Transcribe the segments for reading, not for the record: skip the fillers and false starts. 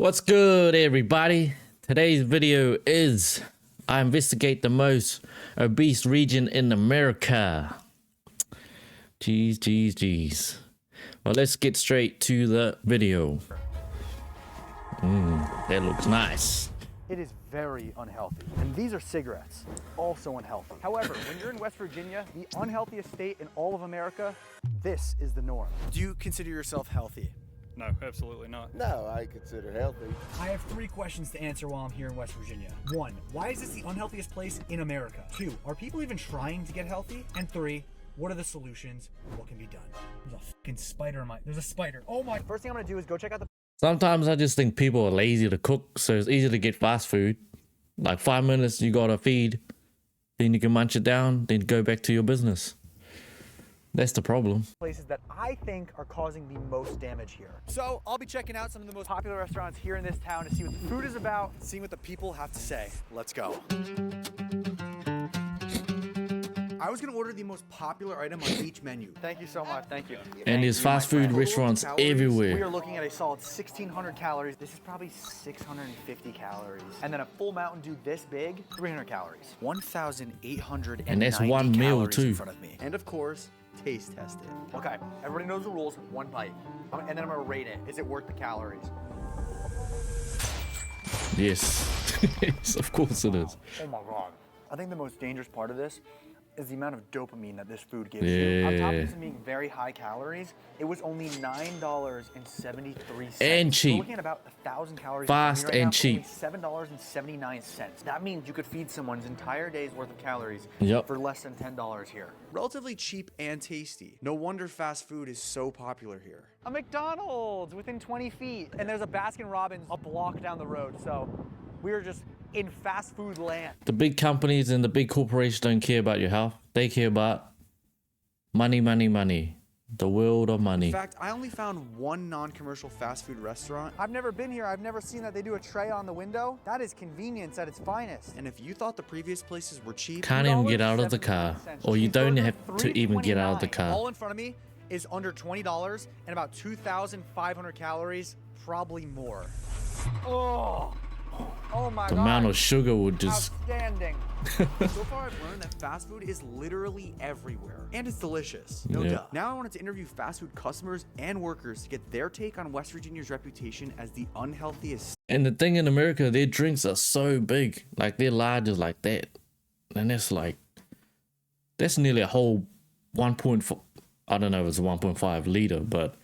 What's good, everybody? Today's video is I investigate the most obese region in America. Jeez. Well, let's get straight to the video. That looks nice. It is very unhealthy. And these are cigarettes, also unhealthy. However, when you're in West Virginia, the unhealthiest state in all of America, this is the norm. Do you consider yourself healthy? No, absolutely not. No, I consider healthy. I have 3 questions to answer while I'm here in West Virginia. 1, why is this the unhealthiest place in America? 2, are people even trying to get healthy? And 3, what are the solutions? What can be done? There's a fucking spider in my... There's a spider. Oh my... First thing I'm gonna do is go check out the... Sometimes I just think people are lazy to cook, so it's easy to get fast food. Like 5 minutes, you gotta feed, then you can munch it down, then go back to your business. That's the problem. places that I think are causing the most damage here. So I'll be checking out some of the most popular restaurants here in this town to see what the food is about, seeing what the people have to say. Let's go. I was gonna order the most popular item on each menu. Thank you so much, thank you. And there's fast food restaurants We everywhere. are looking at a solid 1,600 calories. This is probably 650 calories. And then a full Mountain Dew this big, 300 calories. 1,890 And that's one meal, calories too. in front of me. And of course, taste test it. Okay, everybody knows the rules, 1 bite. And then I'm gonna rate it. Is it worth the calories? Yes. Yes, of course it is. Oh my God. I think the most dangerous part of this is the amount of dopamine that this food gives you. On top of this being very high calories, it was only $9.73. And cheap. We're looking at about 1,000 calories. Fast right and now cheap. for only $7.79. That means you could feed someone's entire day's worth of calories Yep. for less than $10 here. Relatively cheap and tasty. No wonder fast food is so popular here. A McDonald's within 20 feet. And there's a Baskin-Robbins a block down the road. So we are just in fast food land. The big companies and the big corporations don't care about your health. They care about money. The world of money. In fact, I only found one non-commercial fast food restaurant. I've never been here. I've never seen that they do a tray on the window. That is convenience at its finest. And if you thought the previous places were cheap, Can't even get out of the car. Or you don't have to even get out of the car. All in front of me is under $20 and about 2,500 calories, probably more. Oh my God. The amount of sugar would just... Outstanding. So far, I've learned that fast food is literally everywhere, and it's delicious. No Yeah. doubt. Now I wanted to interview fast food customers and workers to get their take on West Virginia's reputation as the unhealthiest. And the thing in America, their drinks are so big. Like, they're large as like that. And that's like... That's nearly a whole 1.4... I don't know if it's a 1.5 liter, but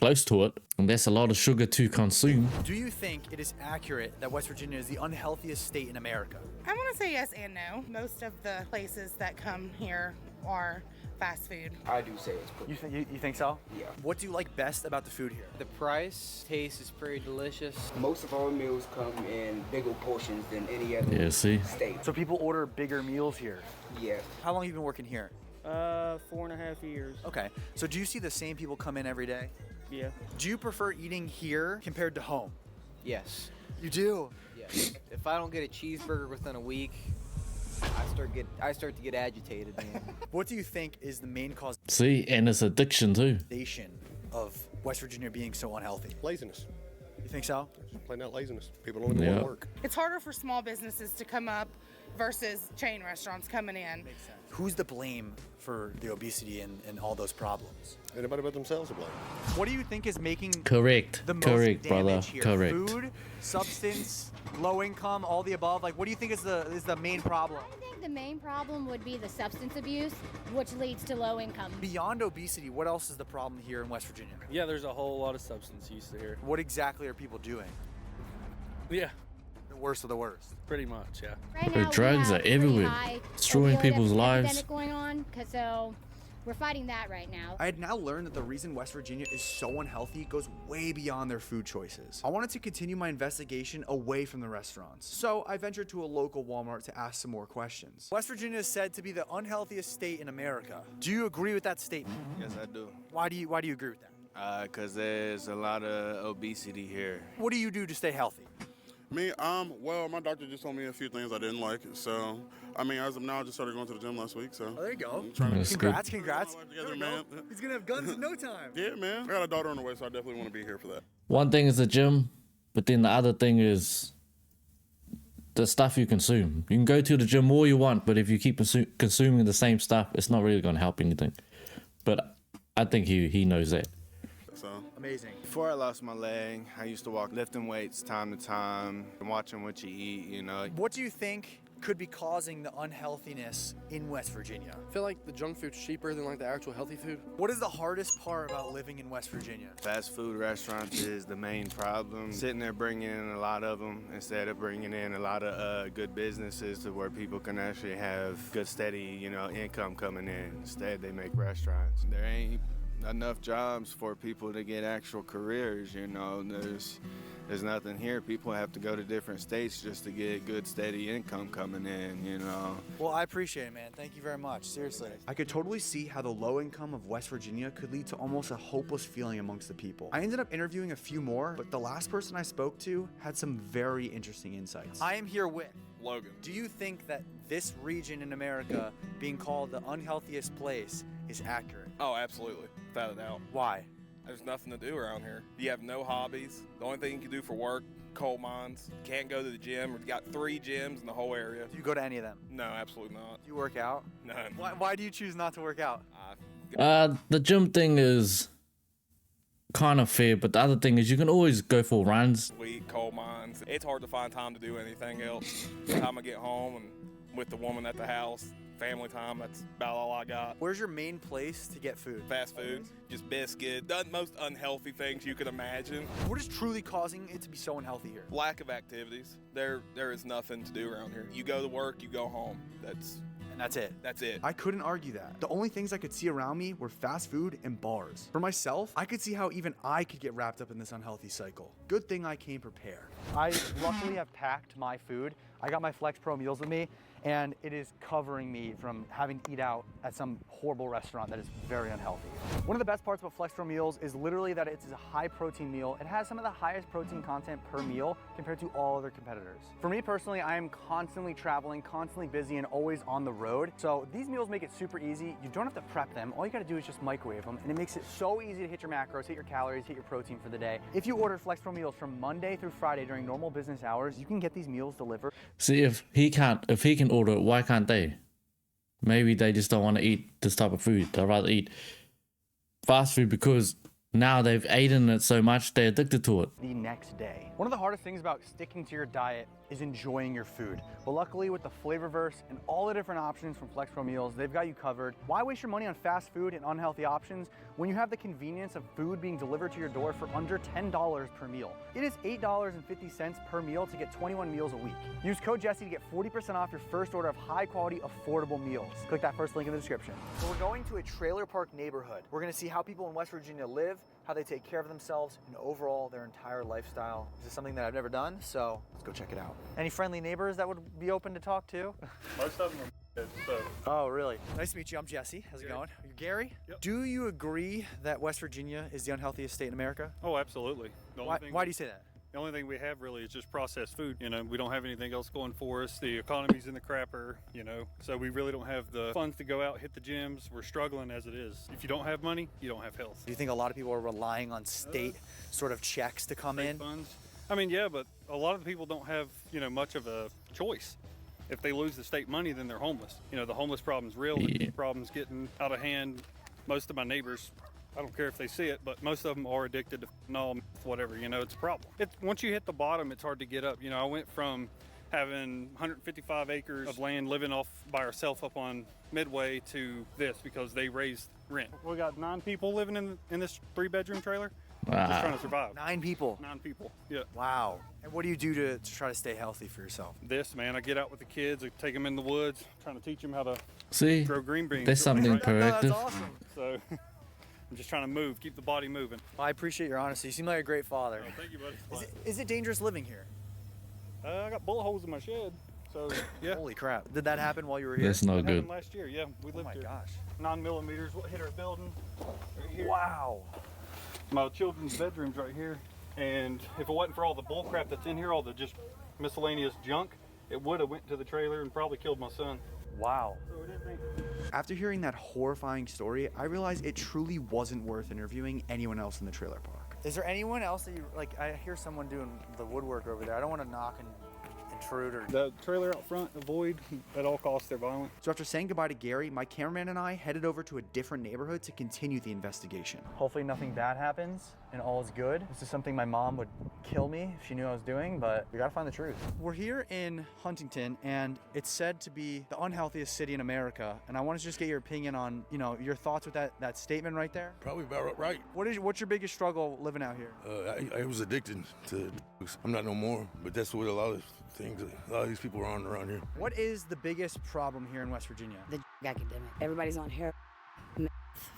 close to it. And that's a lot of sugar to consume. Do you think it is accurate that West Virginia is the unhealthiest state in America? I want to say yes and no. Most of the places that come here are fast food. I do say it's pretty. You think so? Yeah. What do you like best about the food here? The price, taste is pretty delicious. Most of our meals come in bigger portions than any other Yeah, see? state. So people order bigger meals here. Yeah. How long have you been working here? 4.5 years. Okay. So do you see the same people come in every day? Yeah. Do you prefer eating here compared to home? Yes. You do? Yes. If I don't get a cheeseburger within a week, I start to get agitated, man. What do you think is the main See? And it's addiction too. causation of West Virginia being so unhealthy? Laziness. You think so? Plain out laziness. People don't even Yeah. want to work. It's harder for small businesses to come up versus chain restaurants coming in. Who's to blame for the obesity and all those problems? Anybody but themselves to blame. What do you think is making Correct. the most Correct, brother. damage here? Correct. Food, substance, low income, all the above? Like, what do you think is the main problem? I think the main problem would be the substance abuse, which leads to low income. Beyond obesity, what else is the problem here in West Virginia? Yeah, there's a whole lot of substance use here. What exactly are people doing? Yeah, The worst of the worst. pretty much, yeah. Right The now, we drugs have are pretty everywhere, high destroying opioid people's lives. epidemic going on, so we're fighting that right now. I had now learned that the reason West Virginia is so unhealthy goes way beyond their food choices. I wanted to continue my investigation away from the restaurants, so I ventured to a local Walmart to ask some more questions. West Virginia is said to be the unhealthiest state in America. Do you agree with that statement? Yes, I do. Why do you agree with that? Because there's a lot of obesity here. What do you do to stay healthy? Me, well, my doctor just told me a few things I didn't like. So, I mean, as of now, I just started going to the gym last week. So, Oh, there you go. I'm trying to That's Congrats. There There we we go. go. He's gonna have guns in no time. Yeah, man. I got a daughter on the way, so I definitely want to be here for that. One thing is the gym. But then the other thing is the stuff you consume. You can go to the gym all you want, but if you keep consuming the same stuff, it's not really going to help anything. But I think he knows that. So Amazing. before I lost my leg, I used to walk lifting weights time to time and watching what you eat, you know. What do you think could be causing the unhealthiness in West Virginia? I feel like the junk food's cheaper than like the actual healthy food. What is the hardest part about living in West Virginia? Fast food restaurants is the main problem. Sitting there bringing in a lot of them instead of bringing in a lot of good businesses to where people can actually have good, steady, you know, income coming in. Instead, they make restaurants. There ain't enough jobs for people to get actual careers, you know. There's nothing here. People have to go to different states just to get good, steady income coming in, you know. Well, I appreciate it, man. Thank you very much. Seriously. I could totally see how the low income of West Virginia could lead to almost a hopeless feeling amongst the people. I ended up interviewing a few more, but the last person I spoke to had some very interesting insights. I am here with Logan. Do you think that this region in America being called the unhealthiest place is accurate? Oh, absolutely. Without a doubt. Why? There's nothing to do around here. You have no hobbies. The only thing you can do for work, coal mines. Can't go to the gym. We've got 3 gyms in the whole area. Do you go to any of them? No, absolutely not. Do you work out? None. Why do you choose not to work out? The gym thing is kind of fair, but the other thing is you can always go for runs. Weed, coal mines. It's hard to find time to do anything else. By the time I get home and with the woman at the house, family time, that's about all I got. Where's your main place to get food? Fast food, just biscuit, the most unhealthy things you could imagine. What is truly causing it to be so unhealthy here? Lack of activities. There is nothing to do around here. You go to work, you go home. That's it. That's it. I couldn't argue that. The only things I could see around me were fast food and bars. For myself, I could see how even I could get wrapped up in this unhealthy cycle. Good thing I came prepared. I luckily have packed my food. I got my Flex Pro meals with me, and it is covering me from having to eat out at some horrible restaurant that is very unhealthy. One of the best parts about Flex Pro meals is literally that it's a high protein meal. It has some of the highest protein content per meal compared to all other competitors. For me personally, I am constantly traveling, constantly busy, and always on the road. So these meals make it super easy. You don't have to prep them. All you gotta do is just microwave them, and it makes it so easy to hit your macros, hit your calories, hit your protein for the day. If you order Flex Pro meals from Monday through Friday during normal business hours, you can get these meals delivered. See, if he can order it, why can't they? Maybe they just don't want to eat this type of food. They'd rather eat fast food because now they've eaten it so much they're addicted to it. The next day. One of the hardest things about sticking to your diet is enjoying your food. But luckily with the Flavorverse and all the different options from Flex Pro Meals, they've got you covered. Why waste your money on fast food and unhealthy options when you have the convenience of food being delivered to your door for under $10 per meal? It is $8.50 per meal to get 21 meals a week. Use code Jesse to get 40% off your first order of high quality, affordable meals. Click that first link in the description. So we're going to a trailer park neighborhood. We're gonna see how people in West Virginia live, how they take care of themselves, and overall their entire lifestyle. This is something that I've never done, so let's go check it out. Any friendly neighbors that would be open to talk to? Most of them are dead, so. Oh, really? Nice to meet you. I'm Jesse. How's it going? You're Gary? Yep. Do you agree that West Virginia is the unhealthiest state in America? Oh, absolutely. Why do you say that? The only thing we have really is just processed food. You know, we don't have anything else going for us. The economy's in the crapper, you know, so we really don't have the funds to go out, hit the gyms. We're struggling as it is. If you don't have money, you don't have health. Do you think a lot of people are relying on state sort of checks to come in? Funds? I mean, yeah, but a lot of the people don't have, you know, much of a choice. If they lose the state money, then they're homeless. You know, the homeless problem's real. The problem's getting out of hand. Most of my neighbors, I don't care if they see it, but most of them are addicted to fentanyl, whatever, you know, it's a problem. Once you hit the bottom, it's hard to get up. You know, I went from having 155 acres of land living off by ourselves up on Midway to this because they raised rent. We got 9 people living in this 3-bedroom trailer. Just trying to survive. 9 people? 9 people, yeah. Wow. And what do you do to try to stay healthy for yourself? This, man, I get out with the kids, I take them in the woods, trying to teach them how to grow green beans. There's something proactive. That's awesome. So I'm just trying to move, keep the body moving. Well, I appreciate your honesty. You seem like a great father. Oh, thank you, buddy. Is it dangerous living here? I got bullet holes in my shed, so yeah. Holy crap. Did that happen while you were here? That's no That good. happened last year, yeah. We lived here. Oh my gosh. 9 millimeters, what hit our building right here. Wow. My children's bedroom's right here, and if it wasn't for all the bull crap that's in here, all the just miscellaneous junk, it would have went to the trailer and probably killed my son. Wow. After hearing that horrifying story, I realized it truly wasn't worth interviewing anyone else in the trailer park. Is there anyone else that you, like, I hear someone doing the woodwork over there. I don't want to knock and intrude or... The trailer out front, avoid at all costs. They're violent. So after saying goodbye to Gary, my cameraman and I headed over to a different neighborhood to continue the investigation. Hopefully nothing bad happens and all is good. This is something my mom would kill me if she knew I was doing, but we gotta find the truth. We're here in Huntington, and it's said to be the unhealthiest city in America, and I want to just get your opinion on, you know, your thoughts with that statement right there. Probably about right. What's your biggest struggle living out here? I was addicted to drugs. I'm not no more, but that's what a lot of these people are on around here. What is the biggest problem here in West Virginia? The academic. Everybody's on hair,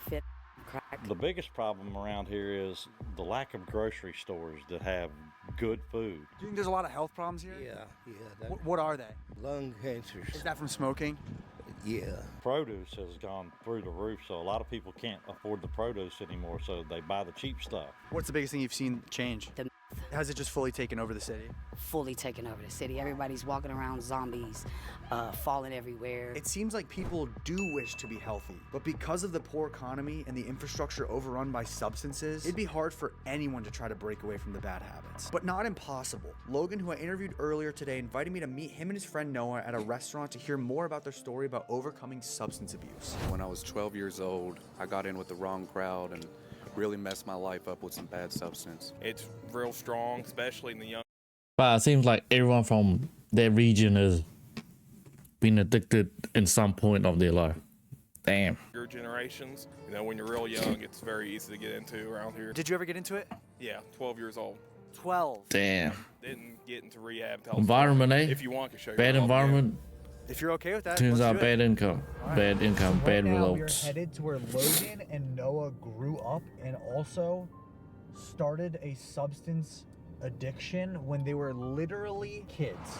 fit, crack. The biggest problem around here is the lack of grocery stores that have good food. Do you think there's a lot of health problems here? Yeah. What are they? Lung cancers. Is that from smoking? Yeah. Produce has gone through the roof, so a lot of people can't afford the produce anymore, so they buy the cheap stuff. What's the biggest thing you've seen change? Has it just fully taken over the city? Fully taken over the city. Everybody's walking around zombies, falling everywhere. It seems like people do wish to be healthy, but because of the poor economy and the infrastructure overrun by substances, it'd be hard for anyone to try to break away from the bad habits. But not impossible. Logan, who I interviewed earlier today, invited me to meet him and his friend Noah at a restaurant to hear more about their story about overcoming substance abuse. When I was 12 years old, I got in with the wrong crowd and really messed my life up with some bad substance. It's real strong, especially in the young. But it seems like everyone from that region has been addicted in some point of their life. Damn. Your generations, you know, when you're real young, it's very easy to get into around here. Did you ever get into it? Yeah, 12 years old. 12? Damn. Didn't get into rehab till Environment, eh? If you want, I can show you. Bad environment. If you're okay with that, Turns let's out do bad it. income. All right. Bad income, bad Now results. we're headed to where Logan and Noah grew up and also started a substance addiction when they were literally kids.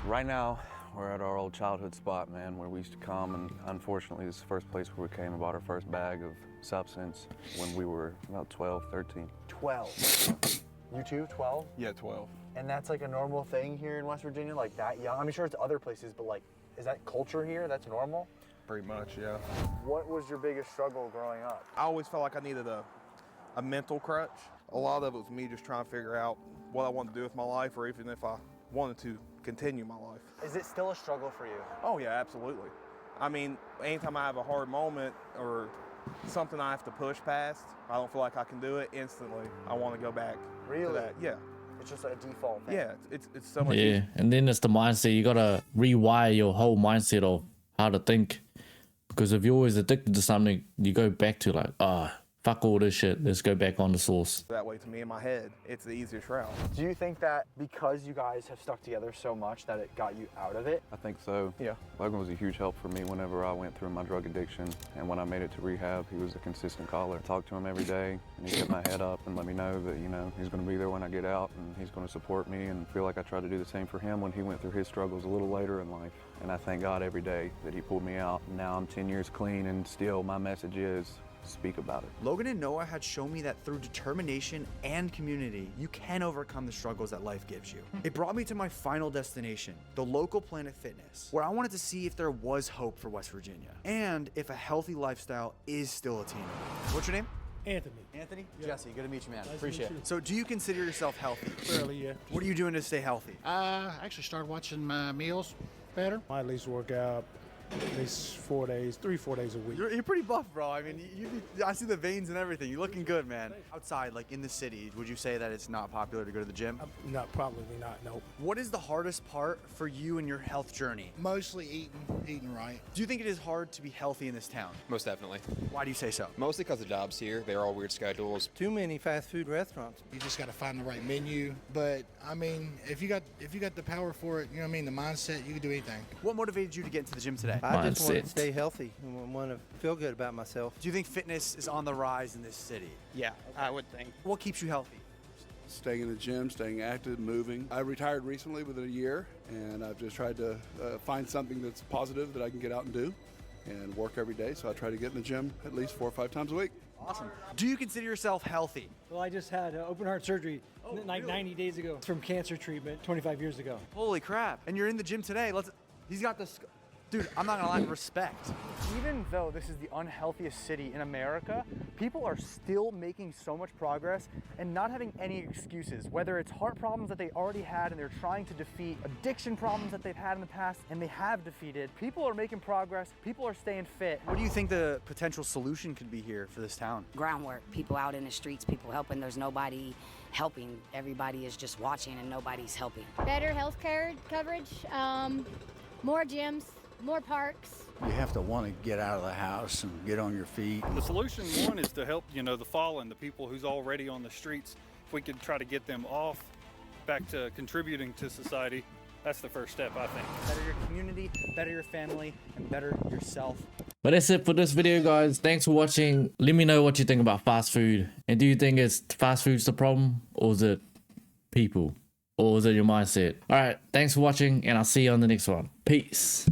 Right now, we're at our old childhood spot, man, where we used to come, and unfortunately, this is the first place where we came and bought our first bag of substance when we were about 12, 13. 12. You too, 12? Yeah, 12. And that's like a normal thing here in West Virginia, like that young? I'm sure it's other places, but like, is that culture here? That's normal? Pretty much, yeah. What was your biggest struggle growing up? I always felt like I needed a mental crutch. A lot of it was me just trying to figure out what I wanted to do with my life, or even if I wanted to continue my life. Is it still a struggle for you? Oh yeah, absolutely. I mean, anytime I have a hard moment or something I have to push past, I don't feel like I can do it instantly. I want to go back to that. Yeah. It's just a default thing. Yeah, it's so much Yeah, easier. and then it's the mindset. You gotta rewire your whole mindset of how to think. Because if you're always addicted to something, you go back to like, fuck all this shit. Let's go back on the source. That way, to me in my head, it's the easiest route. Do you think that because you guys have stuck together so much that it got you out of it? I think so. Yeah. Logan was a huge help for me whenever I went through my drug addiction, and when I made it to rehab, he was a consistent caller. I talked to him every day, and he kept my head up and let me know that, you know, he's going to be there when I get out, and he's going to support me, and feel like I tried to do the same for him when he went through his struggles a little later in life. And I thank God every day that he pulled me out. Now I'm 10 years clean, and still my message is, speak about it. Logan and Noah had shown me that through determination and community, you can overcome the struggles that life gives you. It brought me to my final destination, the local Planet Fitness, where I wanted to see if there was hope for West Virginia and if a healthy lifestyle is still attainable. What's your name? Anthony. Anthony? Yeah. Jesse, good to meet you, man. Nice to Appreciate meet you. it. So do you consider yourself healthy? Fairly, yeah. What are you doing to stay healthy? I actually started watching my meals better. I at least work out at least 4 days, 3-4 days a week. You're pretty buff, bro. I mean, I see the veins and everything. You're looking good, man. Outside, like in the city, would you say that it's not popular to go to the gym? No, probably not, no. What is the hardest part for you in your health journey? Mostly eating right. Do you think it is hard to be healthy in this town? Most definitely. Why do you say so? Mostly because the jobs here, they're all weird schedules. Too many fast food restaurants. You just got to find the right menu. But I mean, if you got the power for it, you know what I mean, the mindset, you can do anything. What motivated you to get into the gym today? I just want to stay healthy and want to feel good about myself. Do you think fitness is on the rise in this city? Yeah, I would think. What keeps you healthy? Staying in the gym, staying active, moving. I retired recently within a year, and I've just tried to find something that's positive that I can get out and do and work every day. So I try to get in the gym at least 4 or 5 times a week. Awesome. Do you consider yourself healthy? Well, I just had open heart surgery like 90 days ago from cancer treatment 25 years ago. Holy crap. And you're in the gym today. He's got the Dude, I'm not gonna lie, respect. Even though this is the unhealthiest city in America, people are still making so much progress and not having any excuses. Whether it's heart problems that they already had and they're trying to defeat, addiction problems that they've had in the past and they have defeated, people are making progress, people are staying fit. What do you think the potential solution could be here for this town? Groundwork, people out in the streets, people helping. There's nobody helping. Everybody is just watching and nobody's helping. Better health care coverage, more gyms, more parks. You have to want to get out of the house and get on your feet. The solution, one, is to help, the fallen, the people who's already on the streets. If we could try to get them off, back to contributing to society, that's the first step, I think. Better your community, better your family, and better yourself. But that's it for this video, guys. Thanks for watching. Let me know what you think about fast food. And do you think it's fast food's the problem? Or is it people? Or is it your mindset? Alright, thanks for watching, and I'll see you on the next one. Peace.